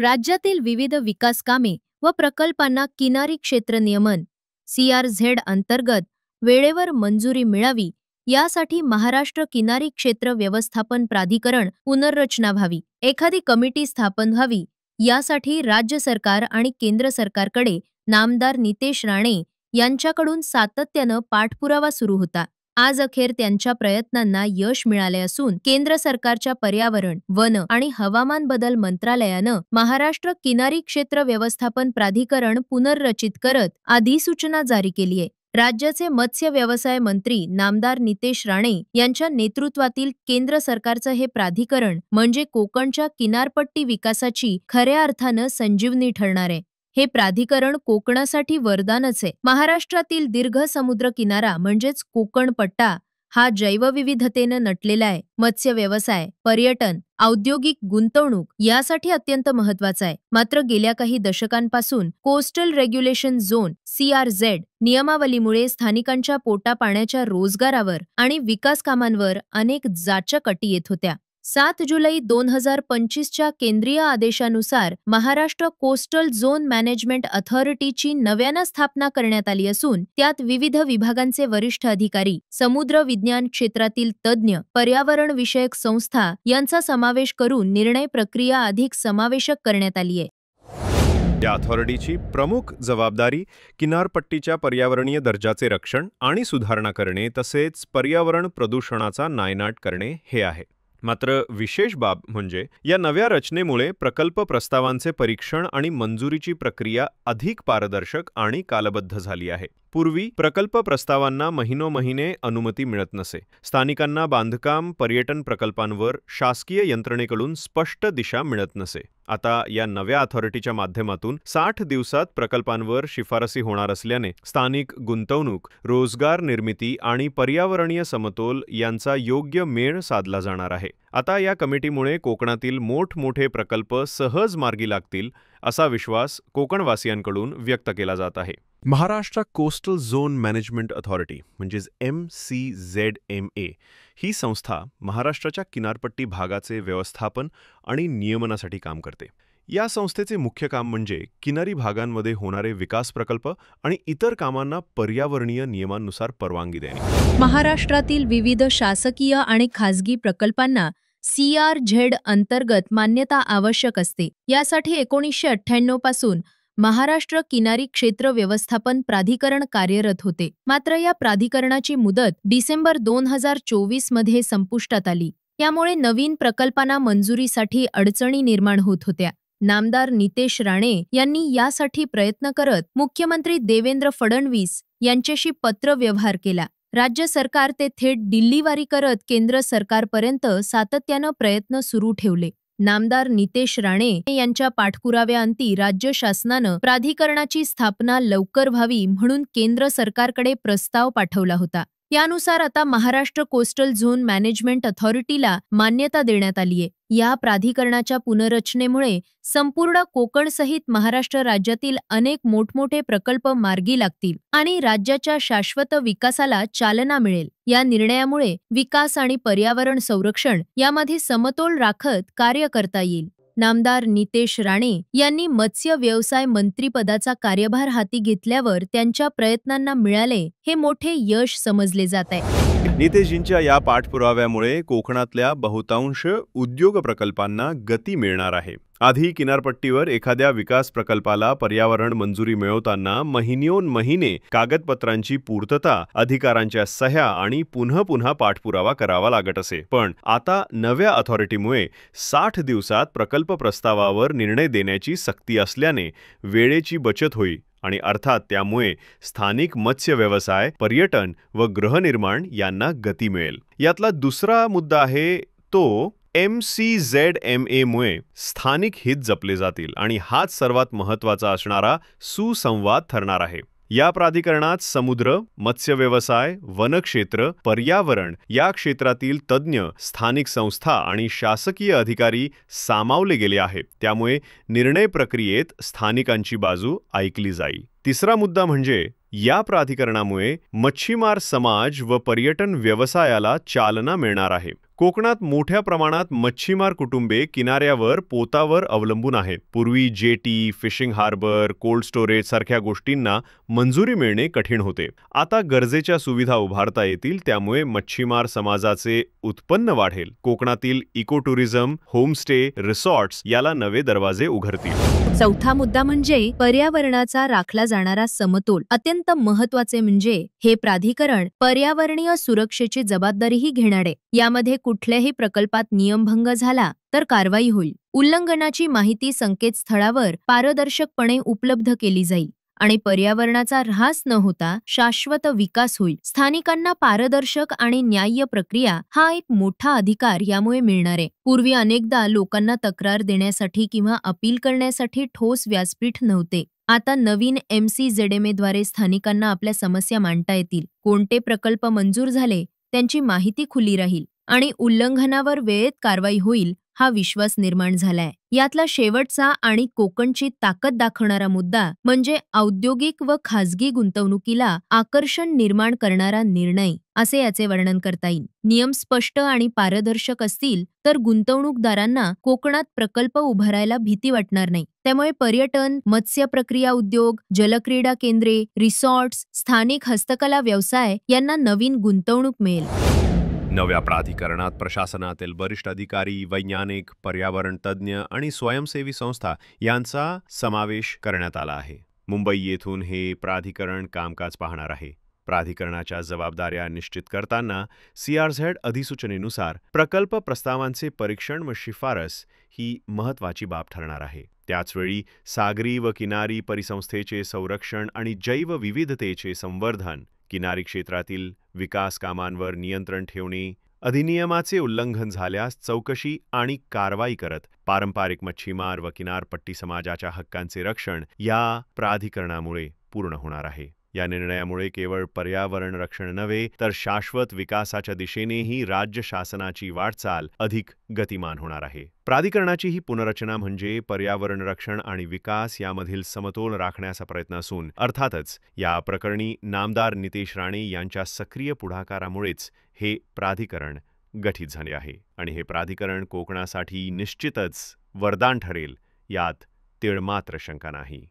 राज्यातील विविध विकास कामे व प्रकल्पांना किनारी क्षेत्र नियमन CRZ अंतर्गत वेळेवर मंजुरी मिळावी यासाठी महाराष्ट्र किनारी क्षेत्र व्यवस्थापन प्राधिकरण पुनर्रचना व्हावी, एखादी कमिटी स्थापन व्हावी यासाठी राज्य सरकार आणि केंद्र सरकारकडे नामदार नितेश राणे यांच्याकडून सातत्यानं पाठपुरावा सुरू होता। आज अखेर त्यांच्या प्रयत्नांना यश मिळाले असून केंद्र सरकारच्या पर्यावरण, वन आणि हवामान बदल मंत्रालयानं महाराष्ट्र किनारी क्षेत्र व्यवस्थापन प्राधिकरण पुनर्रचित करत अधिसूचना जारी केली आहे। राज्याचे मत्स्य व्यवसाय मंत्री नामदार नितेश राणे यांच्या नेतृत्वातील केंद्र सरकारचं हे प्राधिकरण म्हणजे कोकणच्या किनारपट्टी विकासाची खऱ्या अर्थानं संजीवनी ठरणार आहे। हे प्राधिकरण कोकणासाठी वरदानच आहे। महाराष्ट्रातील दीर्घ समुद्र किनारा म्हणजेच कोकण पट्टा हा जैवविविधतेनं नटलेला आहे। मत्स्य व्यवसाय, पर्यटन, औद्योगिक गुंतवणूक यासाठी अत्यंत महत्त्वाचा आहे। मात्र गेल्या काही दशकांपासून कोस्टल रेग्युलेशन झोन CRZ नियमावलीमुळे स्थानिकांच्या पोटापाण्याच्या रोजगारावर आणि विकास कामांवर अनेक जाचक अटी येत होत्या। 7 जुलै 2025च्या केंद्रीय आदेशानुसार महाराष्ट्र कोस्टल झोन मॅनेजमेंट अथॉरिटीची नव्यानं स्थापना करण्यात आली असून त्यात विविध विभागांचे वरिष्ठ अधिकारी, समुद्र विज्ञान क्षेत्रातील तज्ज्ञ, पर्यावरण विषयक संस्था यांचा समावेश करून निर्णय प्रक्रिया अधिक समावेशक करण्यात आली आहे। या अथॉरिटीची प्रमुख जबाबदारी किनारपट्टीच्या पर्यावरणीय दर्जाचे रक्षण आणि सुधारणा करणे तसेच पर्यावरण प्रदूषणाचा नायनाट करणे हे आहे। मात्र विशेष बाब म्हणजे या नव्या रचनेमुळे प्रकल्प प्रस्तावांचे परीक्षण आणि मंजुरीची प्रक्रिया अधिक पारदर्शक आणि कालबद्ध झाली आहे। पूर्वी प्रकल्प प्रस्तावांना महिनोमहिने अनुमती मिळत नसे। स्थानिकांना बांधकाम, पर्यटन प्रकल्पांवर शासकीय यंत्रणेकडून स्पष्ट दिशा मिळत नसे। आता या नव्या अथॉरिटीच्या माध्यमातून 60 दिवसात प्रकल्पांवर शिफारसी होणार असल्याने स्थानिक गुंतवणूक, रोजगार निर्मिती आणि पर्यावरणीय समतोल यांचा योग्य मेळ साधला जाणार आहे। आता या कमिटीमुळे कोकणातील मोठमोठे प्रकल्प सहज मार्गी लागतील असा विश्वास कोकणवासियांकडून व्यक्त केला जात आहे। Maharashtra coastal zone management authority म्हणजेच MCZMA ही संस्था महाराष्ट्राच्या किनारपट्टी भागाचे व्यवस्थापन आणि नियमनासाठी काम करते। या संस्थेचे मुख्य काम म्हणजे किनारी भागांमध्ये होणारे विकास प्रकल्प आणि इतर कामांना पर्यावरणीय नियमांनुसार परवानगी देणे। महाराष्ट्रातील विविध शासकीय आणि खासगी प्रकल्पांना CRZ अंतर्गत मान्यता आवश्यक असते। यासाठी 1998 पासून महाराष्ट्र किनारी क्षेत्र व्यवस्थापन प्राधिकरण कार्यरत होते। मात्र या प्राधिकरणाची मुदत डिसेंबर 2024 मध्ये संपुष्टात आली। यामुळे नवीन प्रकल्पांना मंजुरीसाठी अडचणी निर्माण होत होत्या। नामदार नितेश राणे यांनी यासाठी प्रयत्न करत मुख्यमंत्री देवेंद्र फडणवीस यांच्याशी पत्रव्यवहार केला। राज्य सरकार ते थेट दिल्लीवारी करत केंद्र सरकारपर्यंत सातत्यानं प्रयत्न सुरू ठेवले। नामदार नितेश राणे यांच्या पाठपुराव्याअंती राज्य शासनानं प्राधिकरणाची स्थापना लवकर व्हावी म्हणून केंद्र सरकारकडे प्रस्ताव पाठवला होता। त्यानुसार आता महाराष्ट्र कोस्टल झोन मॅनेजमेंट अथॉरिटीला मान्यता देण्यात आलीय। या प्राधिकरणाच्या पुनर्रचनेमुळे संपूर्ण कोकणसहित महाराष्ट्र राज्यातील अनेक मोठमोठे प्रकल्प मार्गी लागतील आणि राज्याच्या शाश्वत विकासाला चालना मिळेल। या निर्णयामुळे विकास आणि पर्यावरण संरक्षण यामध्ये समतोल राखत कार्य करता येईल। नामदार नितेश राणे यांनी मत्स्य व्यवसाय मंत्रीपदाचा कार्यभार हाती घेतल्यावर त्यांच्या प्रयत्नांना मिळाले हे मोठे यश समजले जात आहे। नितेशजींच्या या पाठपुराव्यामुळे कोकणातल्या बहुतांश उद्योग प्रकल्पांना गती मिळणार आहे। आधी किनारपट्टीवर एखाद्या विकास प्रकल्पाला पर्यावरण मंजुरी मिळवताना महिने कागदपत्रांची पूर्तता, अधिकारांच्या सह्या आणि पुन्हा पाठपुरावा करावा लागत असे। पण आता नव्या अथॉरिटीमुळे 60 दिवसात प्रकल्प प्रस्तावावर निर्णय देण्याची सक्ती असल्याने वेळेची बचत होईल आणि अर्थात त्यामुळे स्थानिक मत्स्य व्यवसाय, पर्यटन व गृहनिर्माण यांना गती मिळेल। यातला दुसरा मुद्दा आहे तो MCZMA मुळे स्थानिक हित जपले जातील आणि हाच सर्वात महत्त्वाचा असणारा सुसंवाद ठरणार आहे। या प्राधिकरणात समुद्र, मत्स्य व्यवसाय, वनक्षेत्र, पर्यावरण या क्षेत्रातील तज्ज्ञ, स्थानिक संस्था आणि शासकीय अधिकारी सामावले गेले आहेत। त्यामुळे निर्णय प्रक्रियेत स्थानिकांची बाजू ऐकली जाईल। तिसरा मुद्दा म्हणजे या प्राधिकरणामुळे मच्छीमार समाज व पर्यटन व्यवसायाला चालना मिळणार आहे। कोकणात मोठ्या प्रमाणात मच्छीमार कुटुंबे किनाऱ्यावर पोतावर अवलंबून आहेत. पूर्वी jetty, fishing harbour, cold storage सारख्या गोष्टींना मंजुरी मिळणे कठीण होते. आता गरजेच्या सुविधा उभारता येतील, त्यामुळे मच्छीमार समाजाचे उत्पन्न वाढेल. कोकणातील इको टुरिझम, होमस्टे, रिसॉर्ट्स याला नवे दरवाजे उघडतील. चौथा मुद्दा म्हणजे पर्यावरणाचा राखला जाणारा समतोल. अत्यंत महत्वाचे म्हणजे हे प्राधिकरण पर्यावरणीय सुरक्षेची जबाबदारीही घेणार आहे. यामध्ये कुठल्याही प्रकल्पात नियमभंग झाला तर कारवाई होईल. उल्लंघनाची माहिती संकेतस्थळावर पारदर्शकपणे उपलब्ध केली जाईल आणि पर्यावरणाचा ऱ्हास न होता शाश्वत विकास होईल. स्थानिकांना पारदर्शक आणि न्याय्य प्रक्रिया हा एक मोठा अधिकार यामुळे मिळणार आहे. पूर्वी अनेकदा लोकांना तक्रार देण्यासाठी किंवा अपील करण्यासाठी ठोस व्यासपीठ नव्हते. आता नवीन MCZMA द्वारे स्थानिकांना आपल्या समस्या मांडता येतील. कोणते प्रकल्प मंजूर झाले त्यांची माहिती खुली राहील आणि उल्लंघनावर वेळेत कारवाई होईल हा विश्वास निर्माण झालाय. यातला शेवटचा आणि कोकणची ताकद दाखवणारा मुद्दा म्हणजे औद्योगिक व खासगी गुंतवणुकीला आकर्षण निर्माण करणारा निर्णय असे याचे वर्णन करता येईल. नियम स्पष्ट आणि पारदर्शक असतील तर गुंतवणूकदारांना कोकणात प्रकल्प उभारायला भीती वाटणार नाही. त्यामुळे पर्यटन, मत्स्य प्रक्रिया उद्योग, जलक्रीडा केंद्रे, रिसॉर्ट्स, स्थानिक हस्तकला व्यवसाय यांना नवीन गुंतवणूक मिळेल. नव्या प्राधिकरणात प्रशासनातील वरिष्ठ अधिकारी, वैज्ञानिक, पर्यावरण तज्ज्ञ आणि स्वयंसेवी संस्था यांचा समावेश करण्यात आला आहे. मुंबई येथून हे प्राधिकरण कामकाज पाहणार आहे. प्राधिकरणाच्या जबाबदाऱ्या निश्चित करताना CRZ अधिसूचनेनुसार प्रकल्प प्रस्तावांचे परीक्षण व शिफारस ही महत्त्वाची बाब ठरणार आहे. त्याचवेळी सागरी व किनारी परिसंस्थेचे संरक्षण आणि जैवविविधतेचे संवर्धन, किनारी क्षेत्रातील विकास कामांवर नियंत्रण ठेवणे, अधिनियमाचे उल्लंघन झाल्यास चौकशी आणि कारवाई करत पारंपरिक मच्छीमार व किनारपट्टी समाजाच्या हक्कांचे रक्षण या प्राधिकरणामुळे पूर्ण होणार आहे. या निर्णयामुळे केवळ पर्यावरण रक्षण नव्हे तर शाश्वत विकासाच्या दिशेनेही राज्य शासनाची वाटचाल अधिक गतिमान होणार आहे. प्राधिकरणाची ही पुनर्रचना म्हणजे पर्यावरण रक्षण आणि विकास यामधील समतोल राखण्याचा प्रयत्न असून अर्थातच या प्रकरणी नामदार नितेश राणे यांच्या सक्रिय पुढाकारामुळेच हे प्राधिकरण गठीत झाले आहे आणि हे प्राधिकरण कोकणासाठी निश्चितच वरदान ठरेल यात तीळमात्र शंका नाही.